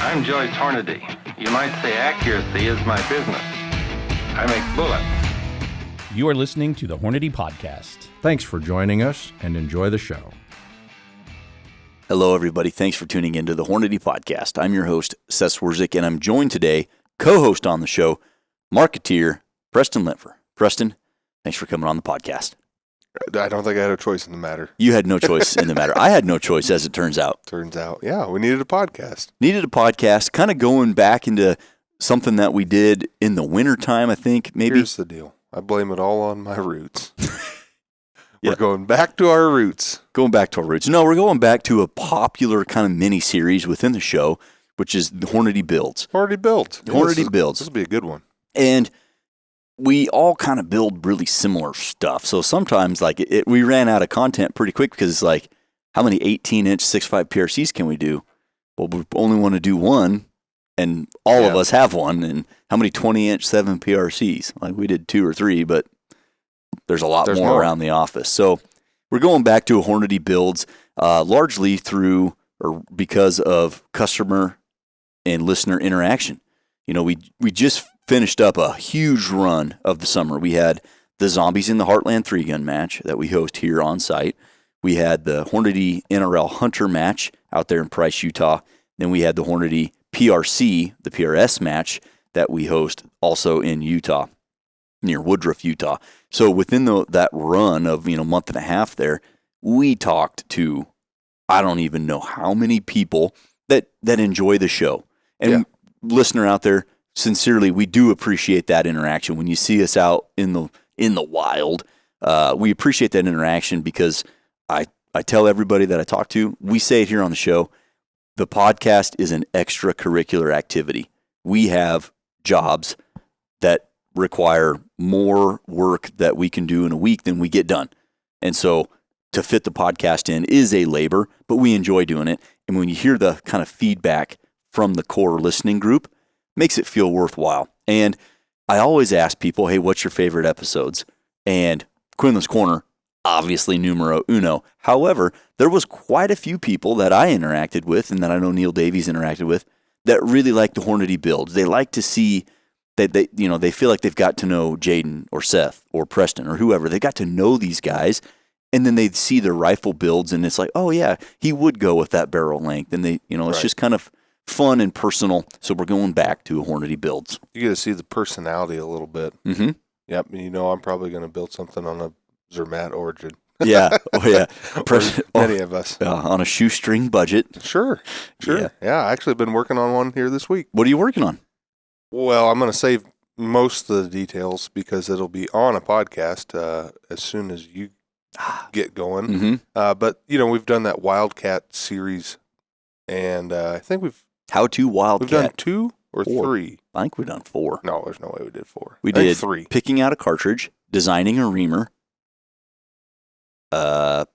I'm Joyce Hornady. You might say accuracy is my business. I make bullets. You are listening to the Hornady Podcast. Thanks for joining us and enjoy the show. Hello, everybody. Thanks for tuning into the Hornady Podcast. I'm your host, Seth and I'm joined today, co-host on the show, marketeer Preston Lentfer. Preston, thanks for coming on the podcast. I don't think I had a choice in the matter. You had no choice in the matter. I had no choice, as it turns out. Yeah, we needed a podcast. Kind of going back into something that we did in the wintertime, I think, maybe. Here's the deal. I blame it all on my roots. We're going back to our roots. No, we're going back to a popular kind of mini-series within the show, which is the Hornady Builds. Hornady Builds. This will be a good one. And we all kind of build really similar stuff. So sometimes we ran out of content pretty quick because it's like, how many 18-inch 6.5 PRCs can we do? Well, we only want to do one, and all of us have one. And how many 20-inch 7 PRCs? Like we did 2 or 3, but there's a lot more around the office. So we're going back to a Hornady Builds largely through or because of customer and listener interaction. You know, we just finished up a huge run of the summer. We had the Zombies in the Heartland 3-gun match that we host here on site. We had the Hornady NRL Hunter match out there in Price, Utah. Then we had the Hornady PRC, the PRS match that we host also in Utah, near Woodruff, Utah. So within that run of, month and a half there, we talked to, I don't even know how many people that enjoy the show. And listener out there, sincerely, we do appreciate that interaction. When you see us out in the wild, we appreciate that interaction because I tell everybody that I talk to, we say it here on the show, the podcast is an extracurricular activity. We have jobs that require more work that we can do in a week than we get done. And so to fit the podcast in is a labor, but we enjoy doing it. And when you hear the kind of feedback from the core listening group, makes it feel worthwhile. And I always ask people, hey, what's your favorite episodes? And Quinlan's Corner, obviously numero uno. However, there was quite a few people that I interacted with and that I know Neil Davies interacted with that really like the Hornady Builds. They like to see that they feel like they've got to know Jaden or Seth or Preston or whoever. They got to know these guys, and then they see their rifle builds, and it's like, oh yeah, he would go with that barrel length. And they, it's just kind of fun and personal. So we're going back to a Hornady Builds. You get to see the personality a little bit. Mm-hmm. Yep. I'm probably going to build something on a Zermatt Origin. Yeah. Oh, yeah. Many of us. On a shoestring budget. Sure. Yeah. I actually been working on one here this week. What are you working on? Well, I'm going to save most of the details because it'll be on a podcast as soon as you get going. Mm-hmm. But, we've done that Wildcat series, and I think we've Wildcat. We've done 2 or 4. 3. I think we've done 4. No, there's no way we did 4. We did 3. Picking out a cartridge, designing a reamer. Man,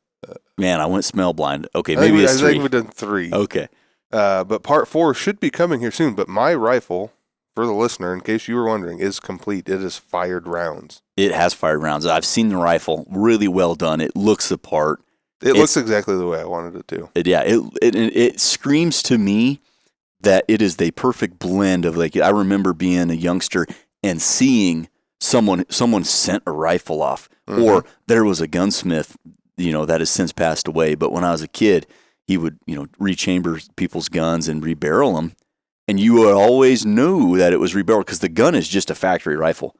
I went smell blind. Okay, maybe it's 3. I think we've done 3. Okay. But part 4 should be coming here soon. But my rifle, for the listener, in case you were wondering, is complete. It has fired rounds. It has fired rounds. I've seen the rifle. Really well done. It looks the part. It looks exactly the way I wanted it to. It screams to me that it is the perfect blend of, I remember being a youngster and seeing someone sent a rifle off, or there was a gunsmith, that has since passed away. But when I was a kid, he would, rechamber people's guns and rebarrel them. And you would always know that it was rebarreled because the gun is just a factory rifle,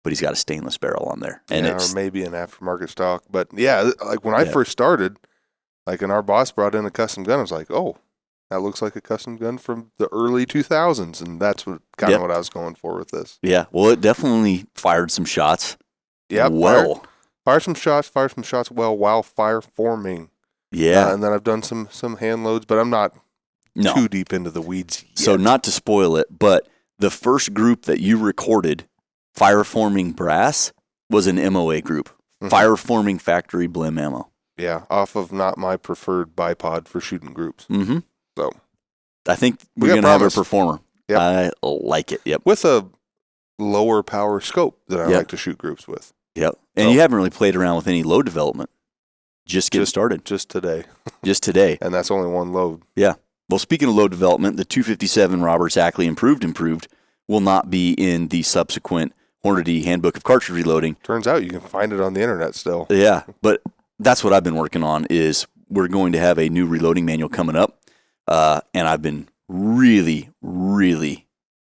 but he's got a stainless barrel on there. And or maybe an aftermarket stock. But yeah, when I first started, and our boss brought in a custom gun, I was like, oh, that looks like a custom gun from the early 2000s. And that's what what I was going for with this. Yeah. Well, it definitely fired some shots. Yeah. Well. Fire some shots well while fire forming. Yeah. And then I've done some hand loads, but I'm not too deep into the weeds yet. So not to spoil it, but the first group that you recorded, Fire Forming Brass, was an MOA group. Mm-hmm. Fire Forming Factory Blim Ammo. Yeah, off of not my preferred bipod for shooting groups. Mm-hmm. So I think we're going to have a performer. Yep. I like it. Yep. With a lower power scope that I like to shoot groups with. Yep. And you haven't really played around with any load development. Just getting started. Just today. Just today. And that's only one load. Yeah. Well, speaking of load development, the 257 Roberts Ackley improved will not be in the subsequent Hornady Handbook of Cartridge Reloading. Turns out you can find it on the internet still. Yeah, but that's what I've been working on. Is we're going to have a new reloading manual coming up, and I've been really, really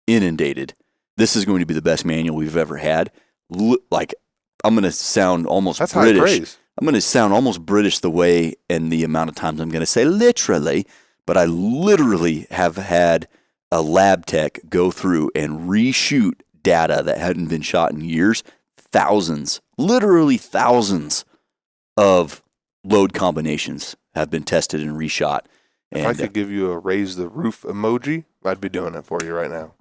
inundated. This is going to be the best manual we've ever had. Like, I'm going to sound almost That's British. high praise. I'm going to sound almost British the way and the amount of times I'm going to say literally, but I literally have had a lab tech go through and reshoot data that hadn't been shot in years. Literally thousands of load combinations have been tested and reshot. If I could give you a raise the roof emoji, I'd be doing it for you right now.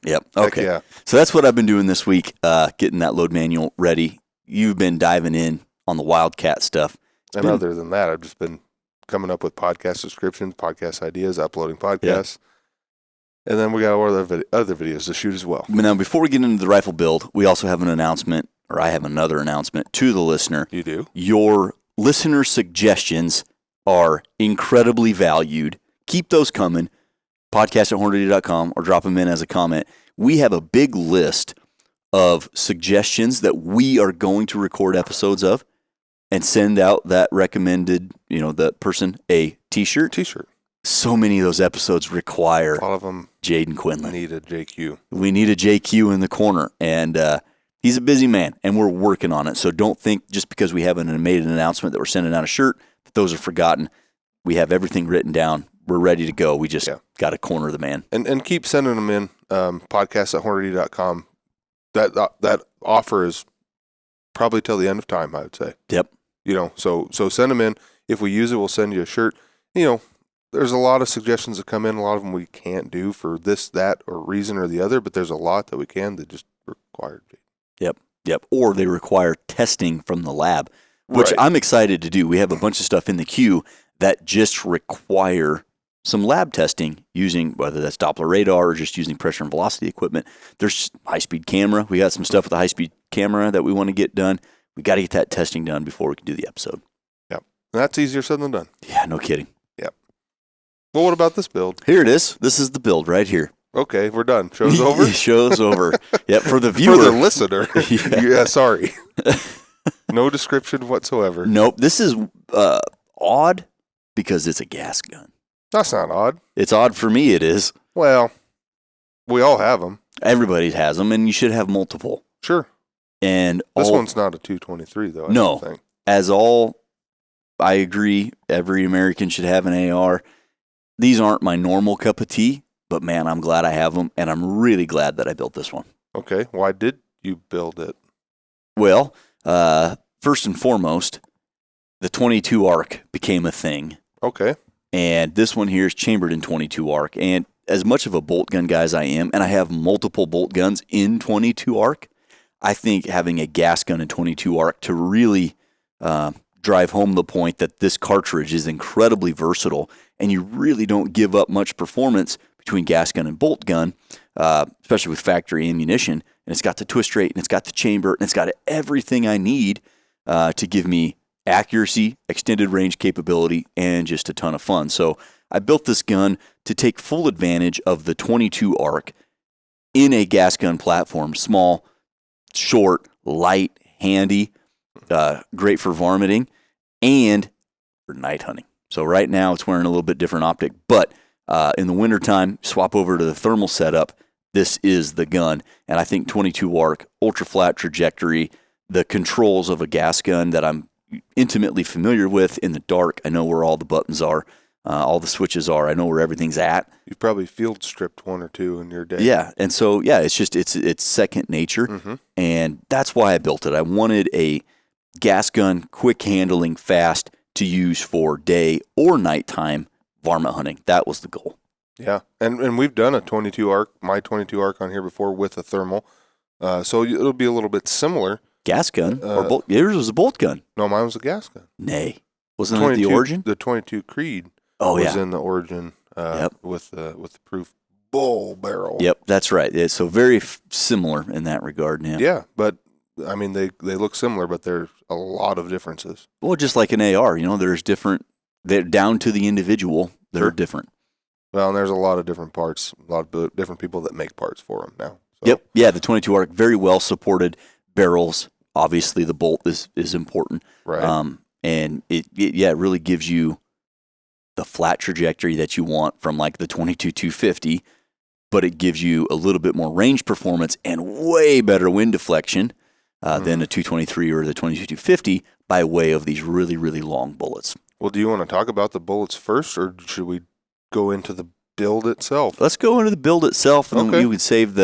Yep. Heck Okay. yeah. So that's what I've been doing this week, getting that load manual ready. You've been diving in on the Wildcat stuff. And other than that, I've just been coming up with podcast descriptions, podcast ideas, uploading podcasts. And then we got other videos to shoot as well. Now, before we get into the rifle build, we also have an announcement, or I have another announcement to the listener. You do? Your listener suggestions are incredibly valued. Keep those coming. Podcast@hornady.com or drop them in as a comment. We have a big list of suggestions that we are going to record episodes of and send out that recommended, the person a t-shirt. So many of those episodes require A lot of them Jaden Quinlan. need a JQ. We need a JQ in the corner, and he's a busy man, and we're working on it. So don't think just because we haven't made an announcement that we're sending out a shirt that those are forgotten. We have everything written down. We're ready to go. We just got to corner the man. And keep sending them in, podcast@hornady.com. That offer is probably till the end of time, I would say. Yep. So send them in. If we use it, we'll send you a shirt. There's a lot of suggestions that come in. A lot of them we can't do for this, that, or reason or the other, but there's a lot that we can that just require. Yep. Or they require testing from the lab, which Right. I'm excited to do. We have a bunch of stuff in the queue that just require some lab testing using whether that's Doppler radar or just using pressure and velocity equipment. There's high-speed camera. We got some stuff with a high-speed camera that we want to get done. We got to get that testing done before we can do the episode. Yep. And that's easier said than done. Yeah, no kidding. Well, what about this build? Here it is. This is the build right here. Okay, we're done. Show's over? Show's over. Yep, for the viewer. For the listener. Yeah. Sorry. No description whatsoever. Nope. This is odd because it's a gas gun. That's not odd. It's odd for me, it is. Well, we all have them. Everybody has them, and you should have multiple. Sure. And This one's not a 223, though, I No. don't think. I agree, every American should have an AR. These aren't my normal cup of tea, but man, I'm glad I have them, and I'm really glad that I built this one. Okay, why did you build it? Well, first and foremost, the 22 arc became a thing. Okay. And this one here is chambered in 22 arc. And as much of a bolt gun guy as I am, and I have multiple bolt guns in 22 arc, I think having a gas gun in 22 arc to really drive home the point that this cartridge is incredibly versatile, and you really don't give up much performance between gas gun and bolt gun, especially with factory ammunition. And it's got the twist rate, and it's got the chamber, and it's got everything I need to give me accuracy, extended range capability, and just a ton of fun. So I built this gun to take full advantage of the 22 arc in a gas gun platform. Small, short, light, handy, great for varminting, and for night hunting. So right now it's wearing a little bit different optic, but in the wintertime, swap over to the thermal setup. This is the gun. And I think 22 arc, ultra flat trajectory, the controls of a gas gun that I'm intimately familiar with in the dark. I know where all the buttons are, all the switches are. I know where everything's at. You've probably field stripped one or two in your day. Yeah. And so, it's second nature. Mm-hmm. And that's why I built it. I wanted a gas gun, quick handling, fast to use for day or nighttime varmint hunting. That was the goal. Yeah. And we've done a 22 arc, my 22 arc on here before with a thermal. So it'll be a little bit similar. Gas gun or bolt? Yours was a bolt gun. No, mine was a gas gun. Nay. Wasn't it the Origin? The 22 Creed was in the Origin with the proof bull barrel. Yep, that's right. Yeah, so very similar in that regard. Yeah. Yeah, but I mean, they look similar, but there's a lot of differences. Well, just like an AR, there's different, they're down to the individual, they're Sure. different. Well, and there's a lot of different parts, a lot of different people that make parts for them now. So. Yep. Yeah, the 22 ARC, very well supported barrels. Obviously, the bolt is important. Right. And it really gives you the flat trajectory that you want from like the 22-250, but it gives you a little bit more range performance and way better wind deflection than a 223 or the 22-250 by way of these really, really long bullets. Well, do you want to talk about the bullets first, or should we go into the build itself? Let's go into the build itself, and then Okay. we would save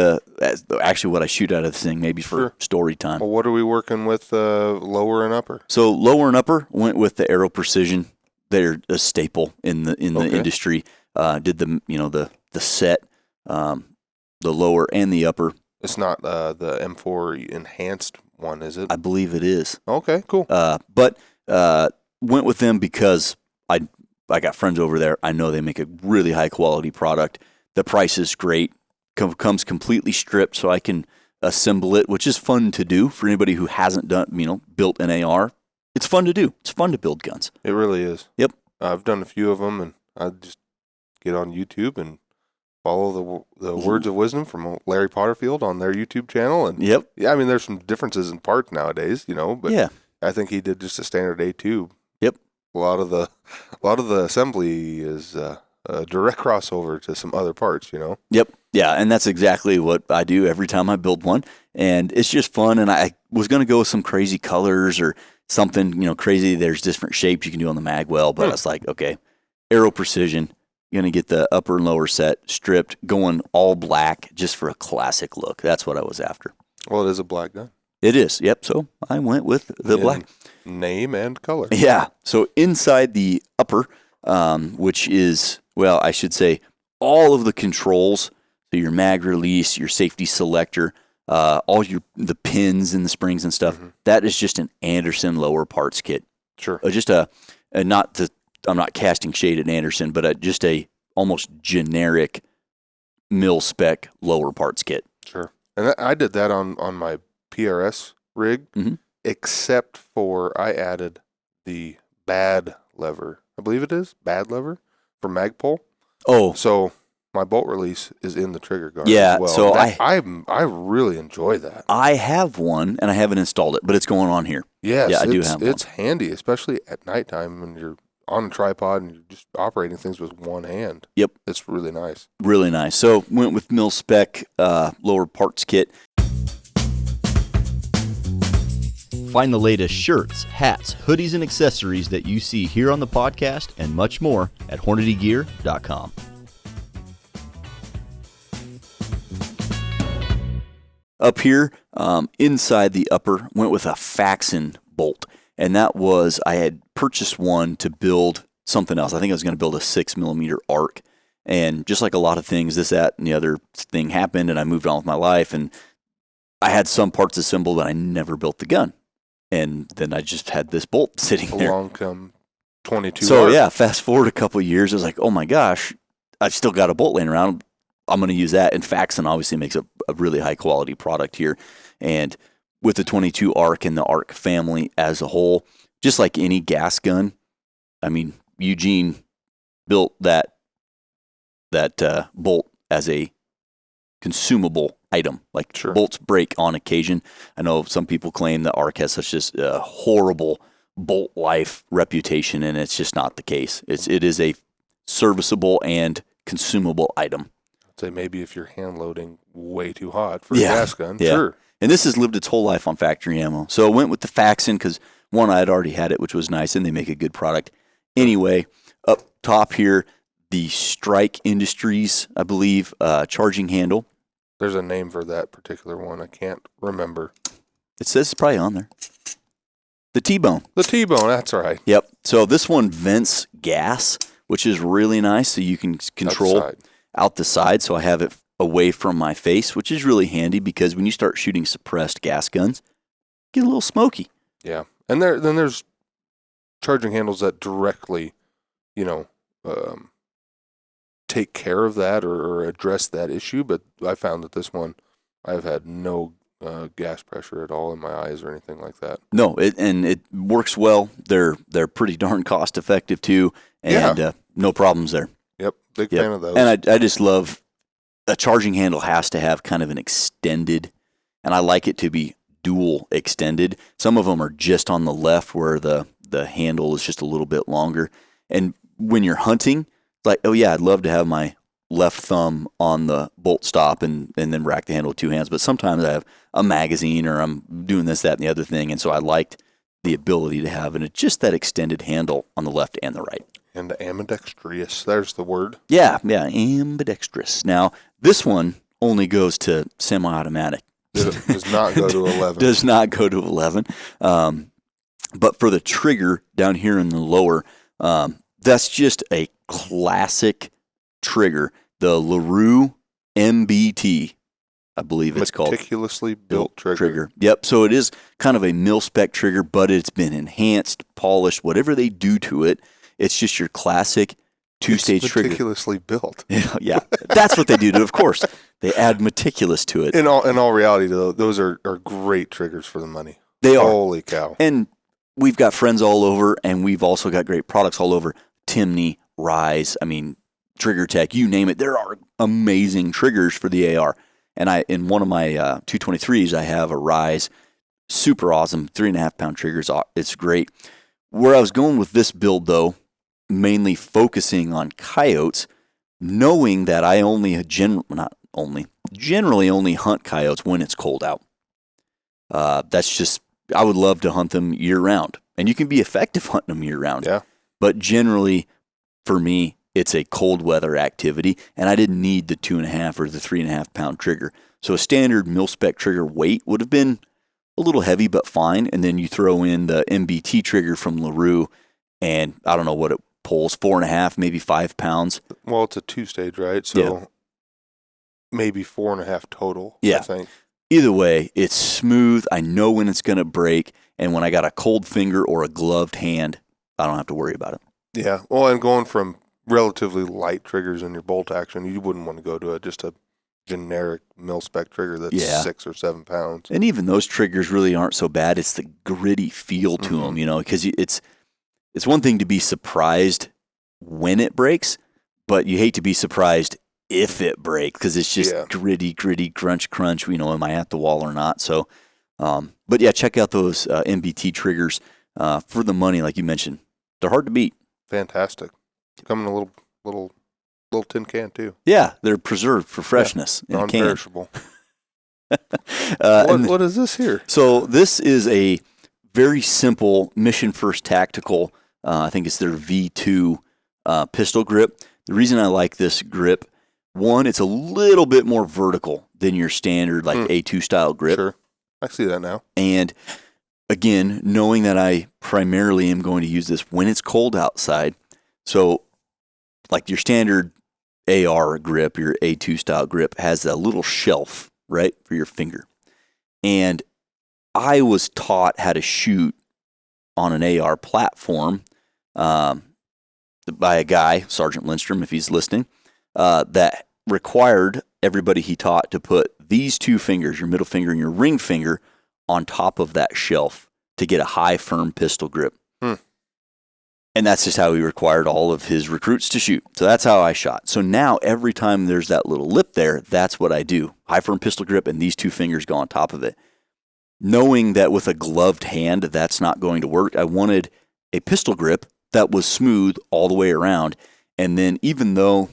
actually what I shoot out of this thing maybe for story time. Well, what are we working with, lower and upper? So lower and upper went with the Aero Precision. They're a staple in the Okay. industry. Did the set, the lower and the upper. It's not the M4 enhanced one, is it? I believe it is. Okay, cool. But went with them because I got friends over there. I know they make a really high quality product. The price is great. Comes completely stripped, so I can assemble it, which is fun to do for anybody who hasn't built an AR. It's fun to do. It's fun to build guns. It really is. Yep. I've done a few of them, and I just get on YouTube and follow the words of wisdom from Larry Potterfield on their YouTube channel. And Yep. yeah, I mean, there's some differences in parts nowadays, but Yeah. I think he did just a standard A2. Yep. A lot of the assembly is a direct crossover to some other parts. Yep. Yeah, and that's exactly what I do every time I build one, and it's just fun. And I was going to go with some crazy colors or something, crazy. There's different shapes you can do on the magwell, but I was like, okay, Aero Precision. Going to get the upper and lower set stripped, going all black just for a classic look. That's what I was after. Well, it is a black gun. It is. Yep. So I went with the In black. name and color. Yeah. So inside the upper, which is, well, I should say all of the controls. So your mag release, your safety selector, all the pins and the springs and stuff. Mhm. That is just an Anderson lower parts kit. Sure. Just I'm not casting shade at Anderson, but just a almost generic mil spec lower parts kit. Sure. And I did that on my PRS rig, Mhm. except for I added the bad lever. I believe it is bad lever for Magpul. Oh, So my bolt release is in the trigger guard. Yeah, as well. so I really enjoy that. I have one, and I haven't installed it, but it's going on here. Yes, Yeah, I do have one. It's handy, especially at nighttime when you're on a tripod and you're just operating things with one hand. Yep. It's really nice. Really nice. So went with mil spec lower parts kit. Find the latest shirts, hats, hoodies, and accessories that you see here on the podcast and much more at HornadyGear.com. Up here, inside the upper, went with a Faxon bolt. And that was, I had purchased one to build something else. I think I was going to build a 6mm arc. And just like a lot of things, this, that, and the other thing happened, and I moved on with my life. And I had some parts assembled, but I never built the gun. And then I just had this bolt sitting there. Along come 22. So arc. yeah, fast forward a couple of years, I was like, oh my gosh, I've still got a bolt laying around. I'm going to use that. And Faxon obviously makes a really high quality product here. And with the 22 ARC and the ARC family as a whole, just like any gas gun, I mean, Eugene built that bolt as a consumable item. Like Sure. bolts break on occasion. I know some people claim that ARC has such a horrible bolt life reputation, and it's just not the case. It is a serviceable and consumable item. I'd say maybe if you're hand loading way too hot for a Yeah. gas gun, Yeah. sure. And this has lived its whole life on factory ammo. So I went with the Faxon because, one, I had already had it, which was nice, and they make a good product. Anyway, up top here, the Strike Industries, I believe, charging handle. There's a name for that particular one. I can't remember. It says it's probably on there. The T-Bone. The T-Bone, that's right. Yep. So this one vents gas, which is really nice. So you can control Outside. out the side. So I have it away from my face, which is really handy because when you start shooting suppressed gas guns, get a little smoky. Yeah. And then there's charging handles that directly, take care of that or address that issue. But I found that this one, I've had no gas pressure at all in my eyes or anything like that. No, it works well. They're pretty darn cost effective too, and no problems there. Yep, big fan of those. And I just love a charging handle has to have kind of an extended, and I like it to be dual extended. Some of them are just on the left where the handle is just a little bit longer. And when you're hunting, like, oh yeah, I'd love to have my left thumb on the bolt stop and then rack the handle with two hands. But sometimes I have a magazine or I'm doing this, that, and the other thing. And so I liked the ability to have just that extended handle on the left and the right. And ambidextrous, there's the word. Yeah, ambidextrous. Now, this one only goes to semi-automatic. Does not go to 11. Does not go to 11. But for the trigger down here in the lower, that's just a classic trigger. The LaRue MBT, I believe it's called. Meticulously built trigger. Yep. So it is kind of a mil-spec trigger, but it's been enhanced, polished, whatever they do to it. It's just your classic two-stage trigger. Meticulously built. Yeah. That's what they do to it, of course. They add meticulous to it. In all reality, though, those are great triggers for the money. They are. Holy cow. And we've got friends all over, and we've also got great products all over. Timney, Rise, Trigger Tech, you name it. There are amazing triggers for the AR. And in one of my 223s, I have a Rise, super awesome, 3.5 pound triggers. It's great. Where I was going with this build, though, mainly focusing on coyotes, knowing that I generally only hunt coyotes when it's cold out. That's just, I would love to hunt them year round. And you can be effective hunting them year round. Yeah. But generally, for me, it's a cold weather activity, and I didn't need the 2.5 or the 3.5 pound trigger. So a standard mil-spec trigger weight would have been a little heavy, but fine. And then you throw in the MBT trigger from LaRue, and I don't know what it pulls, 4.5, maybe 5 pounds. Well, it's a 2-stage, right? So maybe 4.5 total, I think. Either way, it's smooth. I know when it's going to break, and when I got a cold finger or a gloved hand, I don't have to worry about it. Yeah. Well, and going from relatively light triggers in your bolt action, you wouldn't want to go to just a generic mil-spec trigger that's 6 or 7 pounds. And even those triggers really aren't so bad. It's the gritty feel to them, because it's one thing to be surprised when it breaks, but you hate to be surprised if it breaks because it's just gritty, crunch, am I at the wall or not? So, but yeah, check out those MBT triggers for the money, like you mentioned. They're hard to beat. Fantastic. Come in a little tin can too. Yeah, they're preserved for freshness in a can. Non-perishable. What is this here? So this is a very simple Mission First Tactical. I think it's their V2 pistol grip. The reason I like this grip, one, it's a little bit more vertical than your standard A2 style grip. Sure, I see that now. And again, knowing that I primarily am going to use this when it's cold outside. So like your standard AR grip, your A2 style grip has that little shelf, right, for your finger. And I was taught how to shoot on an AR platform by a guy, Sergeant Lindstrom, if he's listening, that required everybody he taught to put these two fingers, your middle finger and your ring finger, on top of that shelf to get a high, firm pistol grip. And that's just how he required all of his recruits to shoot. So that's how I shot. So now every time there's that little lip there, that's what I do. High, firm pistol grip, and these two fingers go on top of it. Knowing that with a gloved hand, that's not going to work, I wanted a pistol grip that was smooth all the way around. And then even though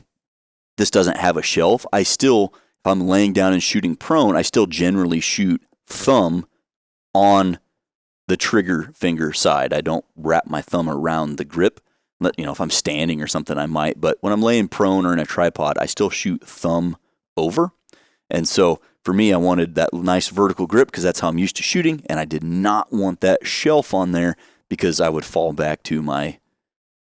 this doesn't have a shelf, I still, if I'm laying down and shooting prone, I still generally shoot thumb on the trigger finger side. I don't wrap my thumb around the grip. If I'm standing or something, I might. But when I'm laying prone or in a tripod, I still shoot thumb over. And so for me, I wanted that nice vertical grip because that's how I'm used to shooting. And I did not want that shelf on there because I would fall back to my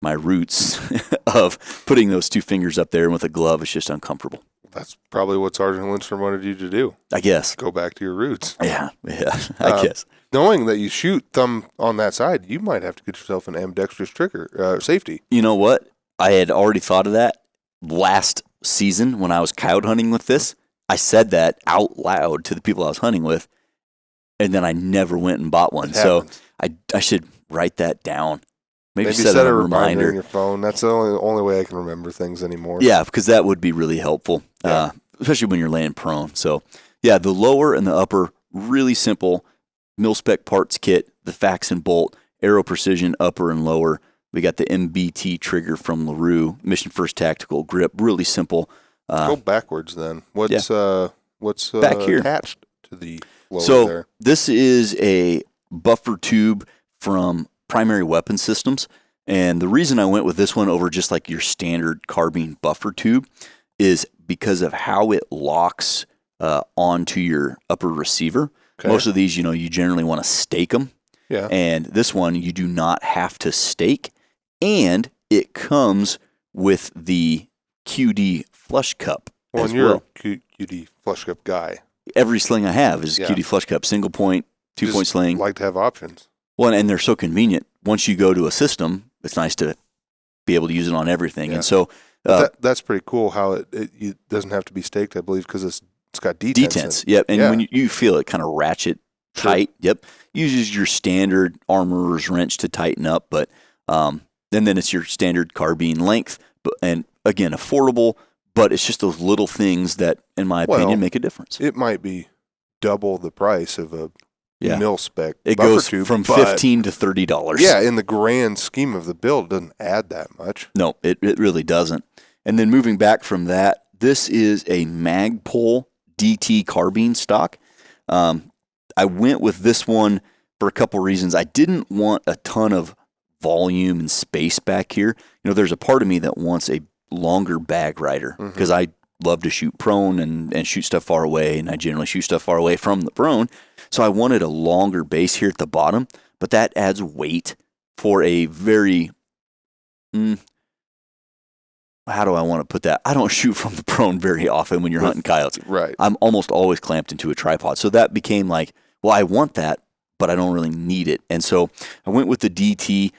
roots of putting those two fingers up there, and with a glove, it's just uncomfortable. That's probably what Sergeant Lindstrom wanted you to do. I guess. Go back to your roots. Yeah, I guess. Knowing that you shoot thumb on that side, you might have to get yourself an ambidextrous trigger safety. You know what? I had already thought of that last season when I was coyote hunting with this. I said that out loud to the people I was hunting with, and then I never went and bought one. So I should write that down Maybe set a reminder on your phone. That's the only way I can remember things anymore. Yeah, because that would be really helpful, especially when you're laying prone. So, yeah, the lower and the upper, really simple mil-spec parts kit, the Fax and Bolt, Aero Precision upper and lower. We got the MBT trigger from LaRue, Mission First Tactical grip, really simple. Go backwards then. What's back here attached to the lower so there? This is a buffer tube from Primary Weapon Systems, and the reason I went with this one over just like your standard carbine buffer tube is because of how it locks onto your upper receiver. Okay. Most of these, you generally want to stake them. Yeah. And this one, you do not have to stake, and it comes with the QD flush cup as you're well. a QD flush cup guy. Every sling I have is QD flush cup, single point, 2-point sling. Like to have options. Well, and they're so convenient. Once you go to a system, it's nice to be able to use it on everything. Yeah. And so that's pretty cool how it doesn't have to be staked, I believe, because it's got detents. Yep. And when you feel it kind of ratchet tight, yep. Uses your standard armorer's wrench to tighten up, but and then it's your standard carbine length. And again, affordable, but it's just those little things that, in my opinion, make a difference. It might be double the price of a mil-spec It buffer goes tube, from $15 to $30. Yeah, in the grand scheme of the build, it doesn't add that much. No, it really doesn't. And then moving back from that, this is a Magpul DT carbine stock. I went with this one for a couple reasons. I didn't want a ton of volume and space back here. There's a part of me that wants a longer bag rider because I love to shoot prone and shoot stuff far away, and I generally shoot stuff far away from the prone. So I wanted a longer base here at the bottom, but that adds weight for a very, how do I want to put that? I don't shoot from the prone very often when you're hunting coyotes. Right. I'm almost always clamped into a tripod. So that became like, well, I want that, but I don't really need it. And so I went with the DT.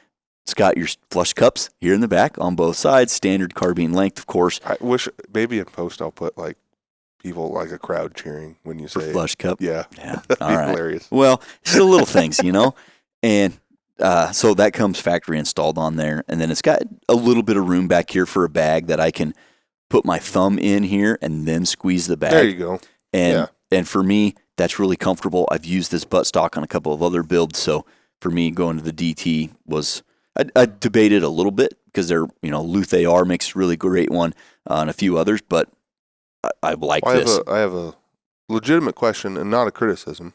It's got your flush cups here in the back on both sides, standard carbine length, of course. I wish maybe in post I'll put like people like a crowd cheering when you say flush cup. Yeah. That'd be hilarious. Well, still little things, And so that comes factory installed on there. And then it's got a little bit of room back here for a bag that I can put my thumb in here and then squeeze the bag. There you go. And for me, that's really comfortable. I've used this buttstock on a couple of other builds. So for me, going to the DT was, I debated a little bit because they're, Luth AR makes a really great one and a few others, but I like this. I have a legitimate question and not a criticism,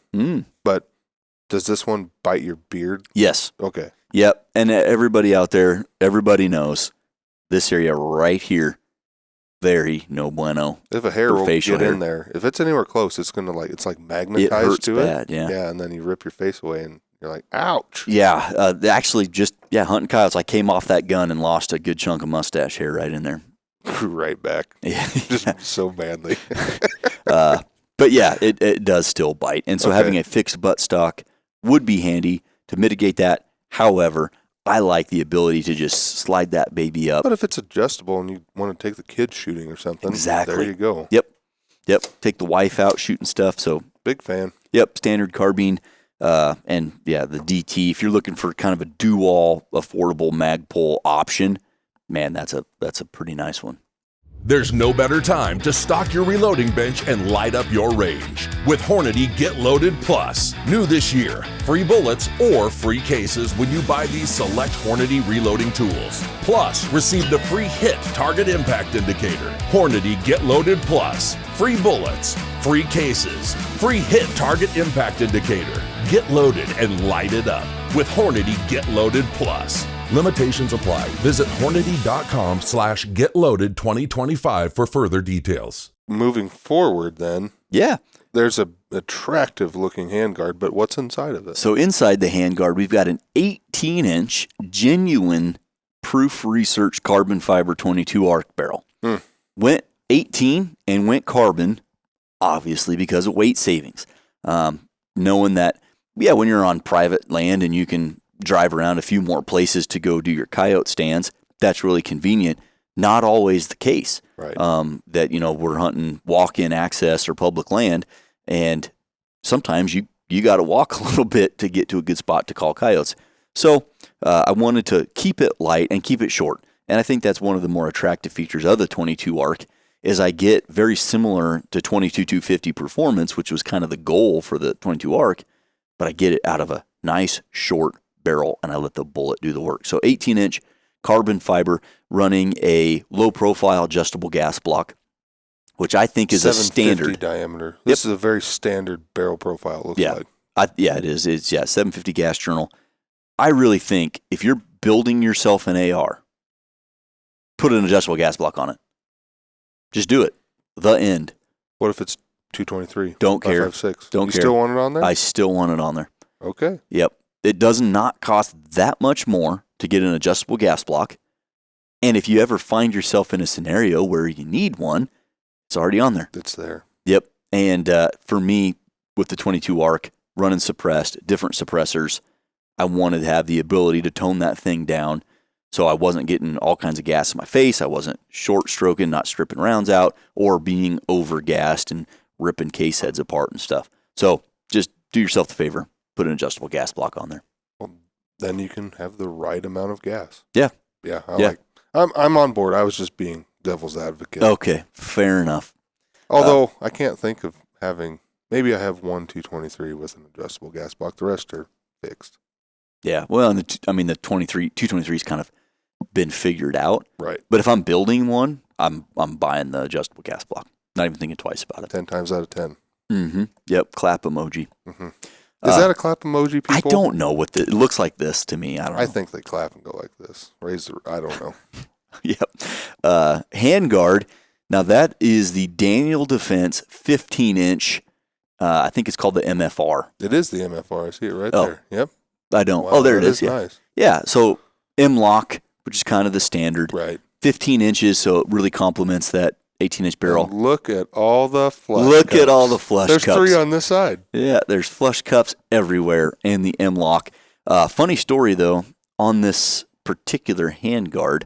but does this one bite your beard? Yes. Okay. Yep. And everybody out there, everybody knows this area right here, very no bueno. If a hair will get hair in there, if it's anywhere close, it's gonna it's like magnetized it hurts to bad, it. Yeah. Yeah, and then you rip your face away, and you're like, ouch. Yeah. Actually, hunting coyotes. I came off that gun and lost a good chunk of mustache hair right in there. Right back. Yeah. Just so badly. But yeah, it does still bite, and so having a fixed buttstock would be handy to mitigate that. However, I like the ability to just slide that baby up. But if it's adjustable and you want to take the kids shooting or something, exactly. There you go. Yep. Take the wife out shooting stuff. So big fan. Yep. Standard carbine, and yeah, the DT. If you're looking for kind of a dual affordable Magpul option, man, that's a pretty nice one. There's no better time to stock your reloading bench and light up your range with Hornady Get Loaded Plus. New this year, free bullets or free cases when you buy these select Hornady reloading tools. Plus, receive the free hit target impact indicator. Hornady Get Loaded Plus. Free bullets, free cases, free hit target impact indicator. Get loaded and light it up with Hornady Get Loaded Plus. Limitations apply. Visit Hornady.com/getloaded2025 for further details. Moving forward then, Yeah. there's a attractive looking handguard, but what's inside of it? So inside the handguard, we've got an 18-inch genuine proof research carbon fiber 22 arc barrel. Went 18 and went carbon, obviously because of weight savings. Knowing that, when you're on private land and you can drive around a few more places to go do your coyote stands, that's really convenient. Not always the case. Right. That, we're hunting walk-in access or public land, and sometimes you got to walk a little bit to get to a good spot to call coyotes. So I wanted to keep it light and keep it short. And I think that's one of the more attractive features of the 22 ARC is I get very similar to 22-250 performance, which was kind of the goal for the 22 ARC, but I get it out of a nice short barrel and I let the bullet do the work. So 18-inch carbon fiber running a low-profile adjustable gas block, which I think is a standard. 750 diameter. This is a very standard barrel profile, it looks like. Yeah, it is. It's 750 gas journal. I really think if you're building yourself an AR, put an adjustable gas block on it. Just do it. The end. What if it's 223? Don't care. 5.56. Don't you care. Still want it on there? I still want it on there. Okay. Yep. It does not cost that much more to get an adjustable gas block. And if you ever find yourself in a scenario where you need one, it's already on there. It's there. Yep. And for me, with the 22 ARC, running suppressed, different suppressors, I wanted to have the ability to tone that thing down so I wasn't getting all kinds of gas in my face. I wasn't short stroking, not stripping rounds out, or being over-gassed and ripping case heads apart and stuff. So just do yourself the favor, put an adjustable gas block on there. Well, then you can have the right amount of gas. Yeah. Yeah. I'm on board. I was just being devil's advocate. Okay, fair enough. Although I can't think of having, maybe I have one 223 with an adjustable gas block. The rest are fixed. Yeah, well, and the 223's kind of been figured out. Right. But if I'm building one, I'm buying the adjustable gas block. Not even thinking twice about it. 10 times out of 10. Mm-hmm. Yep, clap emoji. Mm-hmm. Is that a clap emoji, people? I don't know what it looks like this to me. I don't know. I think they clap and go like this. I don't know. Yep. Handguard. Now that is the Daniel Defense 15-inch. I think it's called the MFR. It is the MFR. I see it right there. Yep. I don't. Wow, there it is. Yeah. Nice. Yeah. So M-lock, which is kind of the standard. Right. 15 inches, so it really complements that 18-inch barrel. And look at all the flush Look cups. at all the flush There's cups. There's 3 on this side. Yeah, there's flush cups everywhere in the M-lock. Funny story, though, on this particular handguard,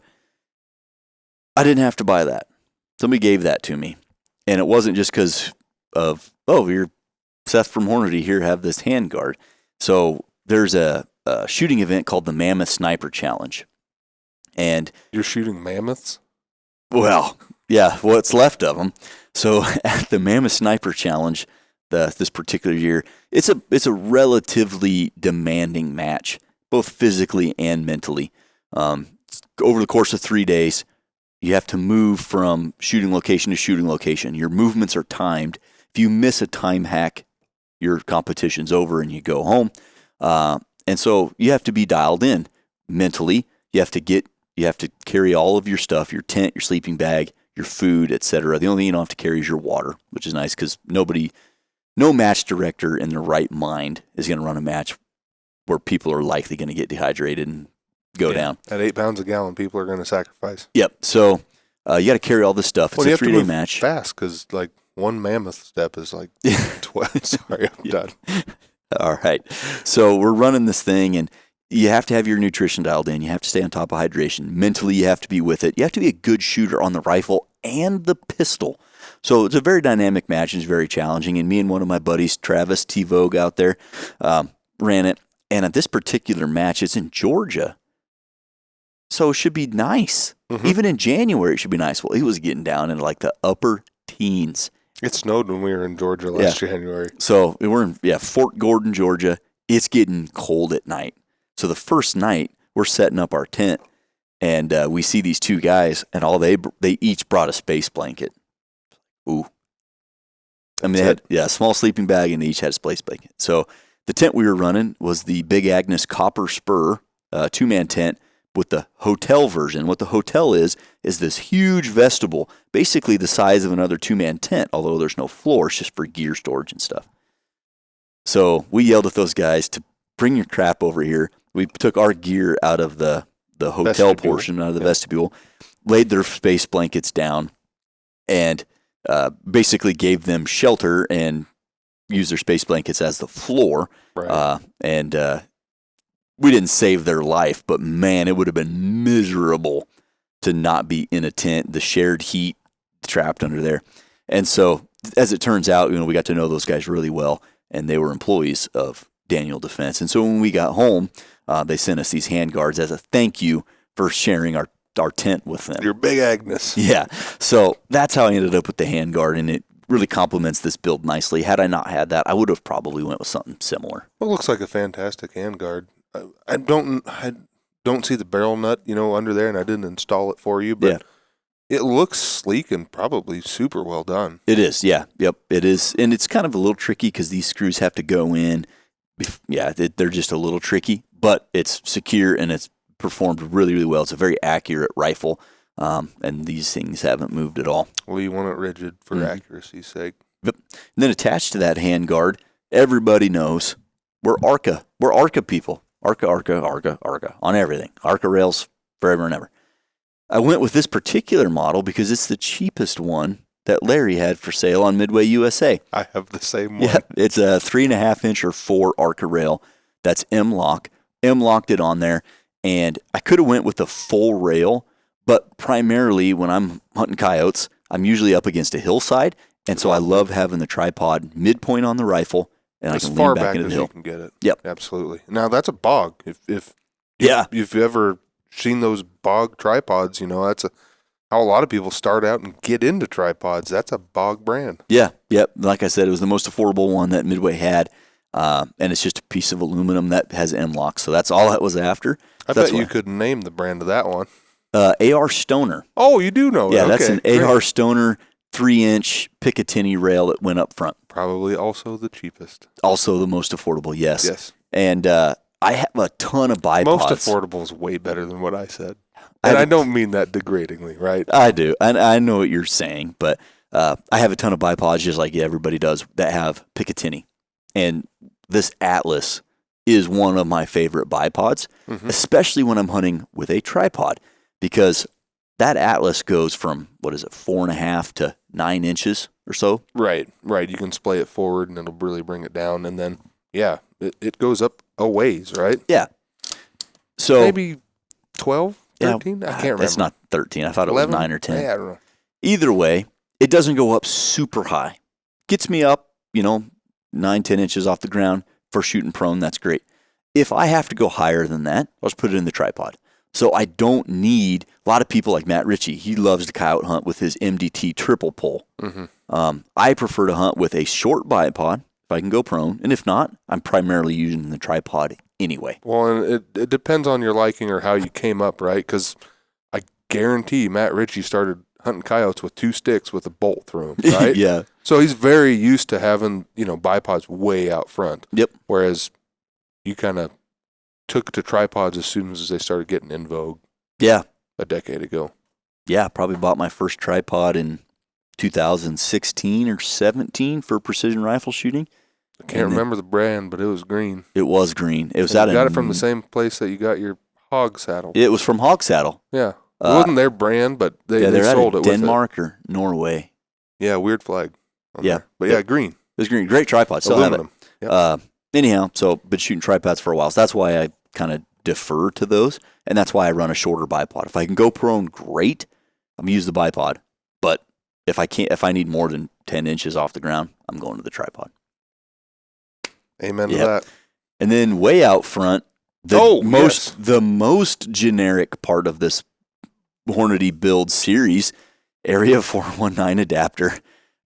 I didn't have to buy that. Somebody gave that to me. And it wasn't just because of, you're Seth from Hornady here, have this handguard. So there's a shooting event called the Mammoth Sniper Challenge. And you're shooting mammoths? Well, yeah, what's left of them. So at the Mammoth Sniper Challenge this particular year, it's a relatively demanding match, both physically and mentally. Over the course of 3 days, you have to move from shooting location to shooting location. Your movements are timed. If you miss a time hack, your competition's over and you go home. And so you have to be dialed in mentally. You have to carry all of your stuff, your tent, your sleeping bag, your food, etc. The only thing you don't have to carry is your water, which is nice because no match director in their right mind is going to run a match where people are likely going to get dehydrated and go down. At 8 pounds a gallon, people are going to sacrifice. Yep. So you got to carry all this stuff. It's a 3-day match. Fast because like one mammoth step is like 12. Sorry, I'm done. All right. So we're running this thing, and you have to have your nutrition dialed in. You have to stay on top of hydration. Mentally, you have to be with it. You have to be a good shooter on the rifle and the pistol. So it's a very dynamic match. It's very challenging. And me and one of my buddies, Travis T. Vogue out there, ran it. And at this particular match, it's in Georgia. So it should be nice. Mm-hmm. Even in January, it should be nice. Well, he was getting down in like the upper teens. It snowed when we were in Georgia last January. So we're in Fort Gordon, Georgia. It's getting cold at night. So the first night, we're setting up our tent, and we see these two guys, and they each brought a space blanket. Ooh. I mean, they had a small sleeping bag, and they each had a space blanket. So the tent we were running was the Big Agnes Copper Spur 2-man tent with the hotel version. What the hotel is this huge vestibule, basically the size of another 2-man tent, although there's no floor. It's just for gear storage and stuff. So we yelled at those guys to bring your crap over here. We took our gear out of the hotel vestibule portion, out of the vestibule, laid their space blankets down, and basically gave them shelter and used their space blankets as the floor. Right. We didn't save their life, but man, it would have been miserable to not be in a tent, the shared heat trapped under there. And so, as it turns out, we got to know those guys really well, and they were employees of Daniel Defense. And so when we got home, They sent us these handguards as a thank you for sharing our tent with them. You're big Agnes. Yeah. So that's how I ended up with the handguard, and it really complements this build nicely. Had I not had that, I would have probably went with something similar. Well, it looks like a fantastic handguard. I don't see the barrel nut, under there, and I didn't install it for you, but it looks sleek and probably super well done. It is, yeah. Yep, it is. And it's kind of a little tricky because these screws have to go in. Yeah, they're just a little tricky, but it's secure and it's performed really, really well. It's a very accurate rifle, and these things haven't moved at all. Well, you want it rigid for accuracy's sake. Yep. And then attached to that handguard, everybody knows we're ARCA. We're ARCA people. ARCA on everything. ARCA rails forever and ever. I went with this particular model because it's the cheapest one that Larry had for sale on Midway USA. I have the same one. Yeah, it's a 3.5 inch or 4 ARCA rail. That's M-lock. M-locked it on there, and I could have went with the full rail, but primarily when I'm hunting coyotes, I'm usually up against a hillside, and so I love having the tripod midpoint on the rifle, and I can lean back into the hill. As far back as you can get it. Yep. Absolutely. Now, that's a bog. If you've ever seen those bog tripods, that's how a lot of people start out and get into tripods. That's a bog brand. Yeah. Yep. Like I said, it was the most affordable one that Midway had, and it's just a piece of aluminum that has M-lock, so that's all that was after. I bet you could name the brand of that one. AR Stoner. Oh, you do know it. Yeah, okay, that's an great. AR Stoner 3-inch Picatinny rail that went up front. Probably also the cheapest. Also the most affordable, yes. Yes. And I have a ton of bipods. Most affordable is way better than what I said. And I don't mean that degradingly, right? I do. I know what you're saying, but I have a ton of bipods, just like everybody does, that have Picatinny. And this Atlas is one of my favorite bipods, especially when I'm hunting with a tripod, because that Atlas goes from, 4.5 to 9 inches or so? Right. You can splay it forward and it'll really bring it down. And then, it goes up a ways, right? Yeah. So maybe 12, 13? I can't remember. It's not 13. I thought 11? It was 9 or 10. Yeah, I don't know. Either way, it doesn't go up super high. Gets me up, 9, 10 inches off the ground for shooting prone. That's great. If I have to go higher than that, I'll just put it in the tripod. So I don't need, a lot of people like Matt Ritchie, he loves to coyote hunt with his MDT triple pole. I prefer to hunt with a short bipod if I can go prone. And if not, I'm primarily using the tripod anyway. Well, and it depends on your liking or how you came up, right? Because I guarantee Matt Ritchie started hunting coyotes with 2 sticks with a bolt through them, right? Yeah. So he's very used to having, bipods way out front. Yep. Whereas you kind of took to tripods as soon as they started getting in vogue. Yeah. A decade ago. Yeah, probably bought my first tripod in 2016 or 17 for precision rifle shooting. I can't remember the brand, but it was green. It was green. It was You got it from the same place that you got your hog saddle. It was from Hog Saddle. Yeah. It wasn't their brand, but they they're sold out it of with Denmark or Norway. Yeah, weird flag. Yeah. There. But yeah, green. It was green. Great tripod. Still Aluminum. have it. Anyhow, so been shooting tripods for a while. So that's why I kind of defer to those, and that's why I run a shorter bipod. If I can go prone, great. I'm gonna use the bipod. But if I need more than 10 inches off the ground, I'm going to the tripod. Amen to that. And then way out front, the most generic part of this Hornady build series, Area 419 adapter.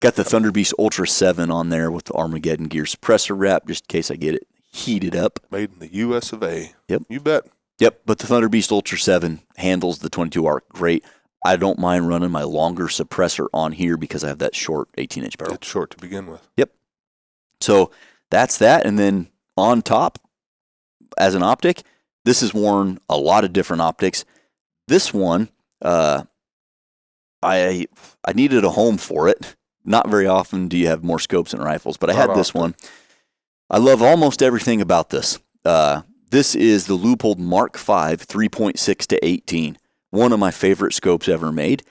Got the Thunder Beast Ultra 7 on there with the Armageddon gear suppressor wrap, just in case I get it heated up. Made in the US of A. Yep. You bet. Yep, but the Thunder Beast Ultra 7 handles the 22 arc great. I don't mind running my longer suppressor on here because I have that short 18-inch barrel. It's short to begin with. Yep. So that's that. And then on top, as an optic, this has worn a lot of different optics. This one, I needed a home for it. Not very often do you have more scopes and rifles, but I had this one. I love almost everything about this. This is the Leupold Mark V 3.6 to 18. One of my favorite scopes ever made.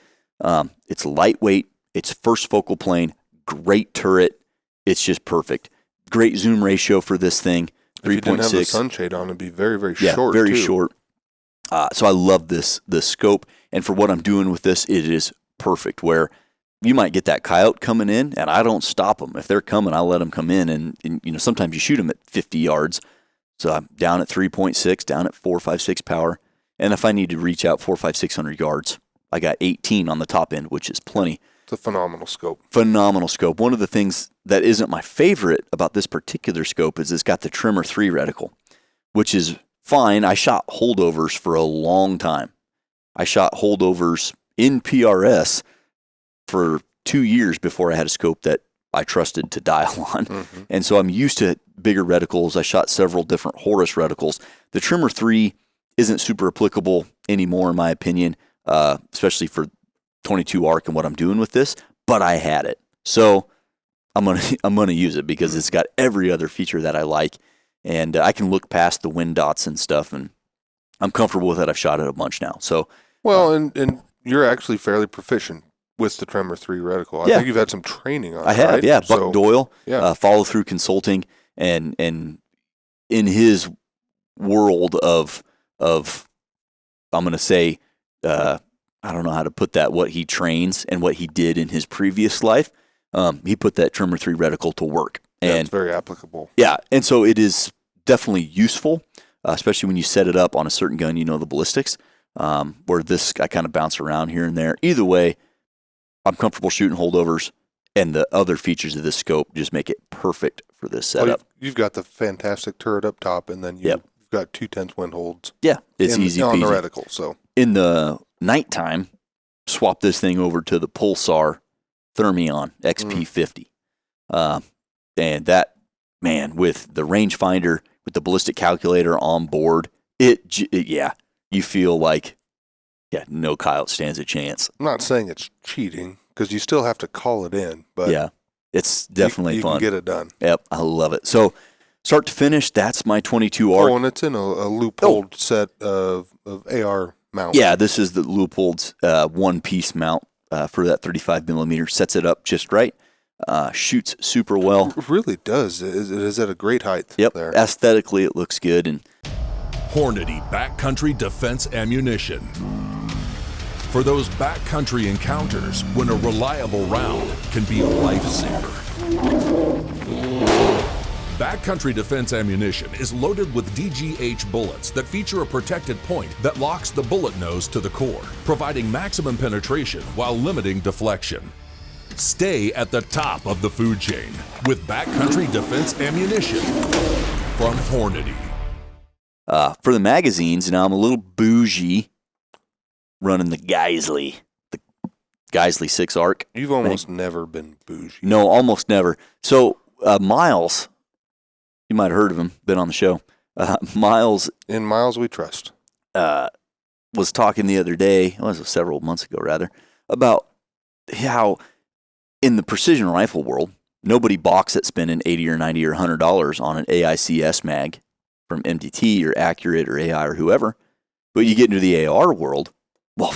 It's lightweight. It's first focal plane. Great turret. It's just perfect. Great zoom ratio for this thing. 3.6. If you didn't have the sunshade on, it'd be very, very short. Yeah, very too. short. So I love this scope, and for what I'm doing with this, it is perfect. Where you might get that coyote coming in, and I don't stop them. If they're coming, I'll let them come in, and sometimes you shoot them at 50 yards. So I'm down at 3.6, down at 4.56 power. And if I need to reach out 600 yards, I got 18 on the top end, which is plenty. It's a phenomenal scope. Phenomenal scope. One of the things that isn't my favorite about this particular scope is it's got the Trimmer 3 reticle, which is fine. I shot holdovers for a long time. I shot holdovers in PRS for 2 years before I had a scope that I trusted to dial on. Mm-hmm. And so I'm used to bigger reticles. I shot several different Horus reticles. The Trimmer 3 isn't super applicable anymore, in my opinion, especially for 22 arc and what I'm doing with this, but I had it. So I'm gonna use it because it's got every other feature that I like, and I can look past the wind dots and stuff, and I'm comfortable with it. I've shot it a bunch now. So well, and you're actually fairly proficient with the Trimmer 3 reticle. I think you've had some training on it. I have, right? yeah. Buck Doyle, follow through consulting, and in his world of I'm going to say, I don't know how to put that, what he trains and what he did in his previous life, he put that Trimmer 3 reticle to work. And it's very applicable. Yeah, and so it is definitely useful, especially when you set it up on a certain gun, the Ballistics, where this, I kind of bounce around here and there. Either way, I'm comfortable shooting holdovers, and the other features of this scope just make it perfect for this setup. You've got the fantastic turret up top, and then you've got 2/10 wind holds. Yeah, it's easy on peasy. the reticle. So in the nighttime, swap this thing over to the Pulsar Thermion XP50. And that, man, with the rangefinder, with the ballistic calculator on board, you feel like, no coyote stands a chance. I'm not saying it's cheating, because you still have to call it in, but it's definitely you fun. can get it done. Yep, I love it. So, start to finish, that's my 22 arc. Oh, and it's in a Leupold set of AR mounts. Yeah, this is the Leupold's one-piece mount for that 35 millimeter. Sets it up just right. Shoots super well. It really does. It is at a great height. Yep. There. Aesthetically, it looks good. And Hornady Backcountry Defense Ammunition. For those backcountry encounters when a reliable round can be a lifesaver. Backcountry Defense Ammunition is loaded with DGH bullets that feature a protected point that locks the bullet nose to the core, providing maximum penetration while limiting deflection. Stay at the top of the food chain with Backcountry Defense Ammunition from Hornady. For the magazines, now I'm a little bougie running the Geisley 6 arc. You've almost never been bougie. No, almost never. So Miles, you might have heard of him, been on the show. Miles. In Miles we trust. Was talking the other day, it was several months ago rather, about how in the precision rifle world, nobody balks at spending $80 or $90 or $100 on an AICS mag from MDT or Accurate or AI or whoever. But you get into the AR world, well,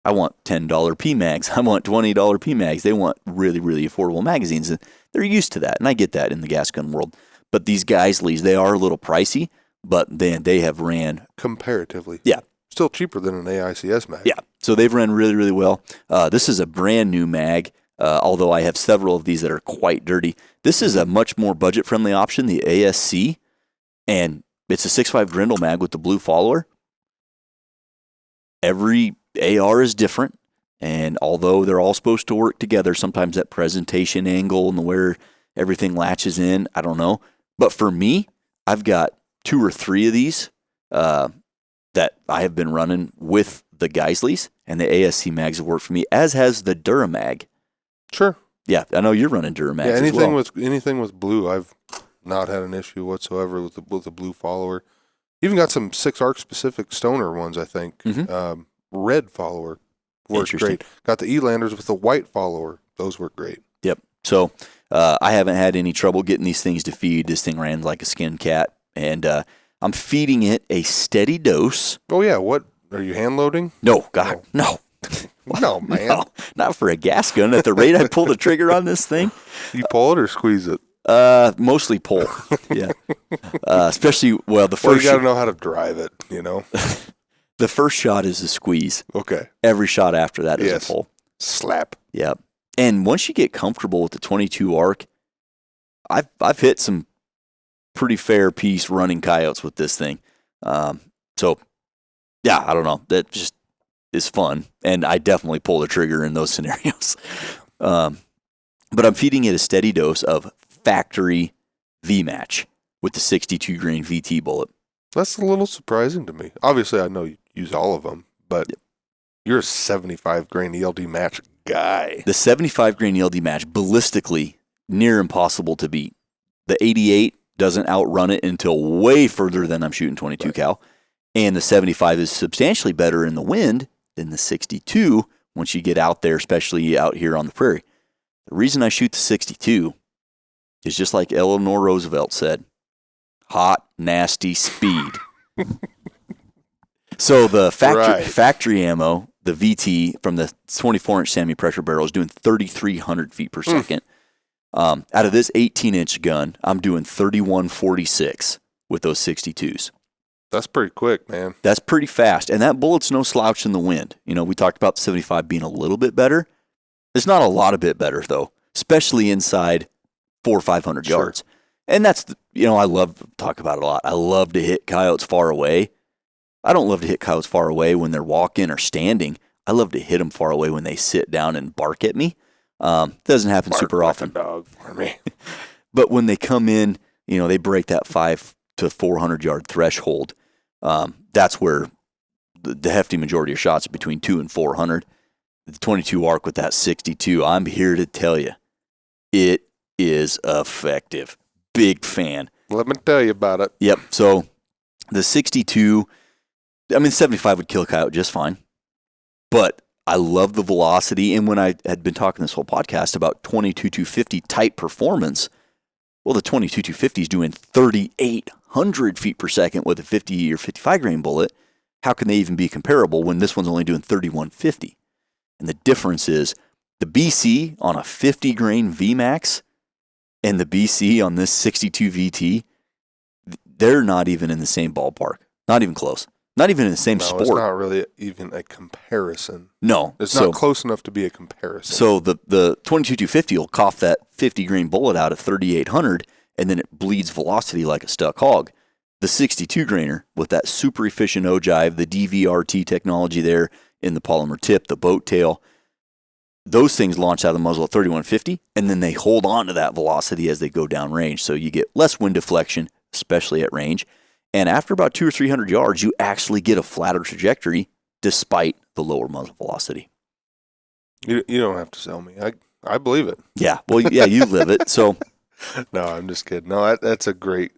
I want $10 PMags. I want $20 PMags. They want really, really affordable magazines. And they're used to that. And I get that in the gas gun world. But these Geisleys, they are a little pricey, but then they have ran. Comparatively. Yeah. Still cheaper than an AICS mag. Yeah. So they've ran really, really well. This is a brand new mag, although I have several of these that are quite dirty. This is a much more budget-friendly option, the ASC. And it's a 6.5 Grendel mag with the blue follower. Every AR is different, and although they're all supposed to work together, sometimes that presentation angle and where everything latches in, I don't know. But for me, I've got 2 or 3 of these that I have been running with the Geisleys, and the ASC mags have worked for me, as has the Duramag. Sure. Yeah, I know you're running Duramags anything as well. with anything with blue, I've not had an issue whatsoever with the blue follower. Even got some 6 arc specific stoner ones, I think. Mm-hmm. Red follower worked great. Got the Elanders with the white follower. Those work great. Yep. So I haven't had any trouble getting these things to feed. This thing ran like a skin cat, and I'm feeding it a steady dose. Oh yeah, what are you hand loading? No, God, no. No, man. No, not for a gas gun. At the rate I pull the trigger on this thing. You pull it or squeeze it? Mostly pull. Yeah. Especially, well, the Well, first. you got to know how to drive it, The first shot is a squeeze. Okay. Every shot after that is a pull. Slap. Yeah. And once you get comfortable with the 22 arc, I've hit some pretty fair piece running coyotes with this thing. So, yeah, I don't know. That just is fun, and I definitely pull the trigger in those scenarios. But I'm feeding it a steady dose of factory V-match with the 62 grain VT bullet. That's a little surprising to me. Obviously, I know you use all of them, but you're a 75 grain ELD match guy. The 75 grain ELD match, ballistically, near impossible to beat. The 88 doesn't outrun it until way further than I'm shooting 22 cal. And the 75 is substantially better in the wind than the 62 once you get out there, especially out here on the prairie. The reason I shoot the 62 is just like Eleanor Roosevelt said, hot, nasty speed. So the factory ammo, the VT from the 24-inch semi-pressure barrel is doing 3,300 feet per second. Out of this 18-inch gun, I'm doing 3,146 with those 62s. That's pretty quick, man. That's pretty fast. And that bullet's no slouch in the wind. You know, we talked about the 75 being a little bit better. It's not a lot of bit better, though, especially inside 400 or 500 yards. And that's, I love to talk about it a lot. I love to hit coyotes far away. I don't love to hit coyotes far away when they're walking or standing. I love to hit them far away when they sit down and bark at me. Doesn't happen super often. Bark like a dog for me. But when they come in, they break that 500 to 400 yard threshold. That's where the hefty majority of shots are between 200 and 400. The 22 arc with that 62, I'm here to tell you, it is effective. Big fan. Let me tell you about it. Yep. So the 62, 75 would kill a coyote just fine. But I love the velocity. And when I had been talking this whole podcast about 22-250 type performance, well, the 22-250 is doing 3,800 feet per second with a 50 or 55 grain bullet. How can they even be comparable when this one's only doing 3,150? And the difference is the BC on a 50 grain VMAX and the BC on this 62 VT, they're not even in the same ballpark. Not even close. Not even in the same sport. It's not really even a comparison. No. It's not close enough to be a comparison. So the 22-250 will cough that 50 grain bullet out at 3,800, and then it bleeds velocity like a stuck hog. The 62 grainer with that super efficient ogive, the DVRT technology there in the polymer tip, the boat tail, those things launch out of the muzzle at 3,150, and then they hold on to that velocity as they go down range. So you get less wind deflection, especially at range. And after about 200 or 300 yards, you actually get a flatter trajectory despite the lower muzzle velocity. You don't have to sell me. I believe it. Yeah. Well, yeah, you live it. So no, I'm just kidding. No, that's a great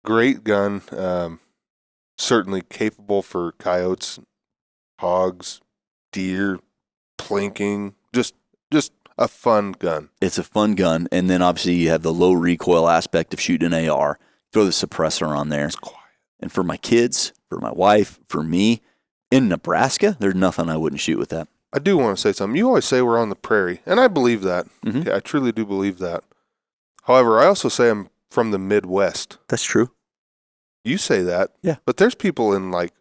gun. Certainly capable for coyotes, hogs, deer, plinking. Just a fun gun. It's a fun gun. And then obviously you have the low recoil aspect of shooting an AR. Throw the suppressor on there. It's quiet. And for my kids, for my wife, for me, in Nebraska, there's nothing I wouldn't shoot with that. I do want to say something. You always say we're on the prairie, and I believe that. Mm-hmm. Okay, I truly do believe that. However, I also say I'm from the Midwest. That's true. You say that. Yeah. But there's people in, like,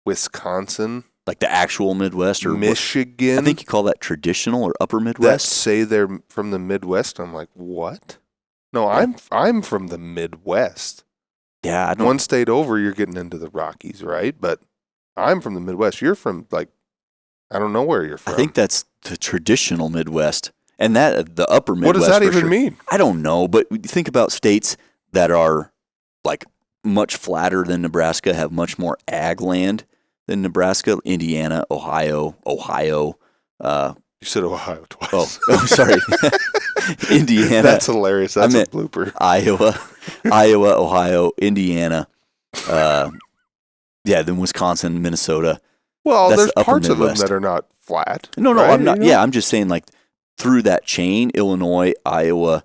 Wisconsin. Like the actual Midwest or Michigan. I think you call that traditional or upper that Midwest. say they're from the Midwest. I'm like, what? No, I'm from the Midwest. Yeah, I don't. One state over, you're getting into the Rockies, right? But I'm from the Midwest. You're from, like, I don't know where you're from. I think that's the traditional Midwest. And that the upper Midwest. What does that for even sure. mean? I don't know, but think about states that are like much flatter than Nebraska, have much more ag land than Nebraska. Indiana, Ohio. You said Ohio twice. Oh, sorry. Indiana. That's hilarious. That's a blooper. Iowa, Ohio, Indiana. Then Wisconsin, Minnesota. Well, That's there's the upper parts of them Midwest. that are not flat. No, right? I'm not. You know? Yeah, I'm just saying like through that chain, Illinois, Iowa,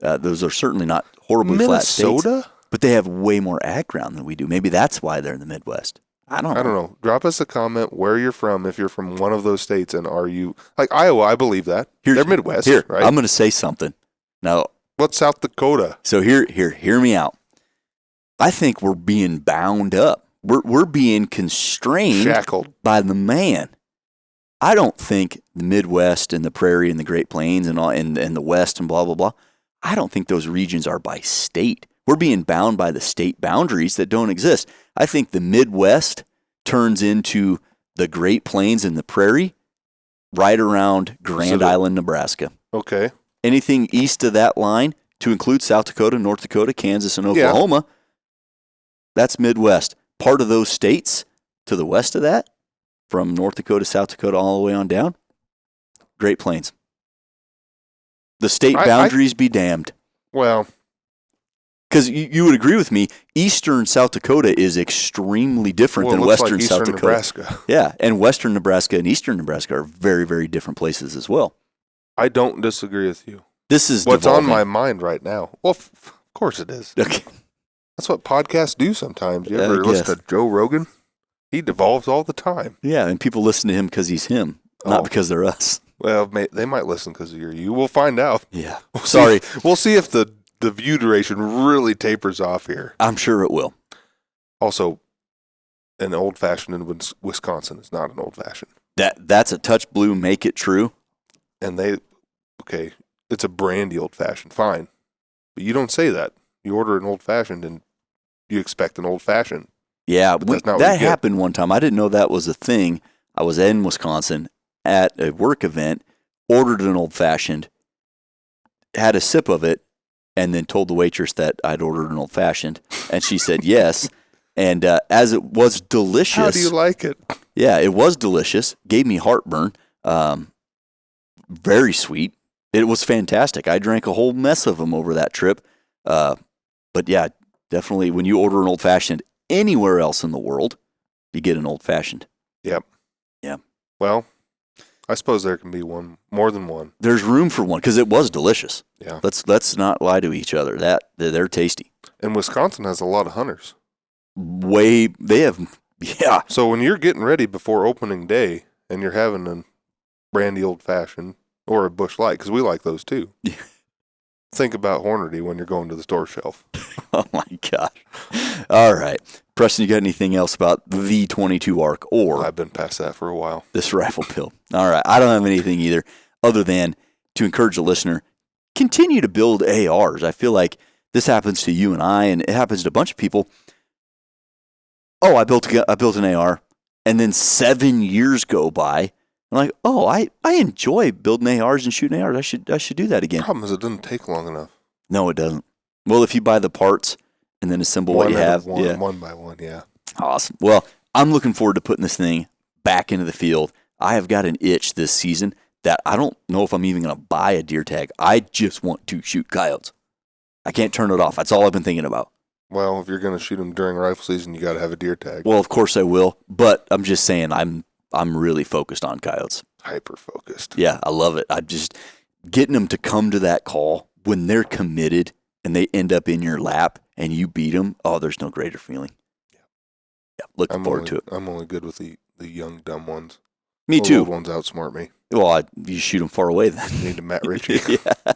those are certainly not horribly flat states. Minnesota? But they have way more ag ground than we do. Maybe that's why they're in the Midwest. I don't know. Drop us a comment where you're from, if you're from one of those states, and are you like Iowa? I believe that they're Midwest, right? I'm going to say something now. What's South Dakota? So hear me out. I think we're being bound up. We're being constrained, Shackled by the man. I don't think the Midwest and the Prairie and the Great Plains and all and the West and blah blah blah. I don't think those regions are by state. We're being bound by the state boundaries that don't exist. I think the Midwest turns into the Great Plains and the Prairie right around Grand Island, Nebraska. Okay. Anything east of that line, to include South Dakota, North Dakota, Kansas, and Oklahoma, that's Midwest. Part of those states to the west of that, from North Dakota, South Dakota, all the way on down, Great Plains. The state boundaries be damned. Well, because you would agree with me, eastern South Dakota is extremely different than western South Dakota. Nebraska. Yeah, and western Nebraska and eastern Nebraska are very, very different places as well. I don't disagree with you. This is what's devolving. on my mind right now. Well, of course it is. Okay. That's what podcasts do sometimes. You ever listen to Joe Rogan? He devolves all the time. Yeah, and people listen to him because he's him, not because they're us. Well, they might listen because you're you. We'll find out. Yeah. We'll see if the view duration really tapers off here. I'm sure it will. Also, an old-fashioned in Wisconsin is not an old-fashioned. That's a touch blue, make it true. And it's a brandy old-fashioned, fine. But you don't say that. You order an old-fashioned and you expect an old-fashioned. Yeah, that happened one time. I didn't know that was a thing. I was in Wisconsin at a work event, ordered an old-fashioned, had a sip of it, and then told the waitress that I'd ordered an old-fashioned, and she said yes. And as it was delicious. How do you like it? Yeah, it was delicious. Gave me heartburn. Very sweet. It was fantastic. I drank a whole mess of them over that trip. But yeah, definitely when you order an old-fashioned anywhere else in the world, you get an old-fashioned. Yep. Yeah. Well, I suppose there can be more than one. There's room for one because it was delicious. Yeah. Let's not lie to each other. They're tasty. And Wisconsin has a lot of hunters. They have, yeah. So when you're getting ready before opening day and you're having a brandy old-fashioned or a Busch Light, because we like those too. Yeah. Think about Hornady when you're going to the store shelf. Oh my gosh. All right. Preston, you got anything else about the 22 ARC or I've been past that for a while. This rifle build? All right. I don't have anything either other than to encourage the listener, continue to build ARs. I feel like this happens to you and I, and it happens to a bunch of people. Oh, I built an AR, and then 7 years go by. I'm like, oh, I enjoy building ARs and shooting ARs. I should do that again. The problem is it doesn't take long enough. No, it doesn't. Well, if you buy the parts and then assemble what you have. One by one, yeah. Awesome. Well, I'm looking forward to putting this thing back into the field. I have got an itch this season that I don't know if I'm even going to buy a deer tag. I just want to shoot coyotes. I can't turn it off. That's all I've been thinking about. Well, if you're going to shoot them during rifle season, you got to have a deer tag. Well, of course I will, but I'm just saying I'm really focused on coyotes. Hyper focused. Yeah, I love it. I'm just getting them to come to that call when they're committed and they end up in your lap and you beat them. Oh, there's no greater feeling. Yeah, looking forward to it. I'm only good with the young dumb ones. Me too. The old ones outsmart me. Well, you shoot them far away then. Need to Matt Ritchie. Yeah.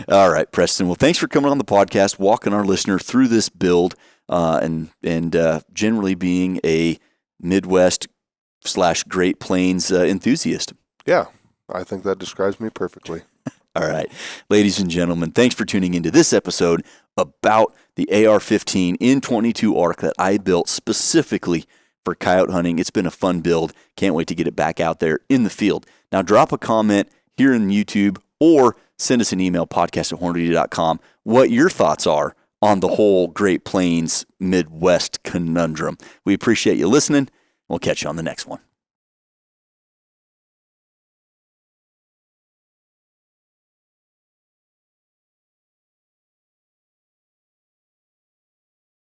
All right, Preston. Well, thanks for coming on the podcast, walking our listener through this build, and generally being a Midwest/Great Plains enthusiast. Yeah, I think that describes me perfectly. All right, ladies and gentlemen, thanks for tuning into this episode about the AR-15 in 22 ARC that I built specifically for coyote hunting. It's been a fun build. Can't wait to get it back out there in the field. Now, drop a comment here in YouTube or send us an email, podcast@hornady.com, what your thoughts are on the whole Great Plains Midwest conundrum. We appreciate you listening. We'll catch you on the next one.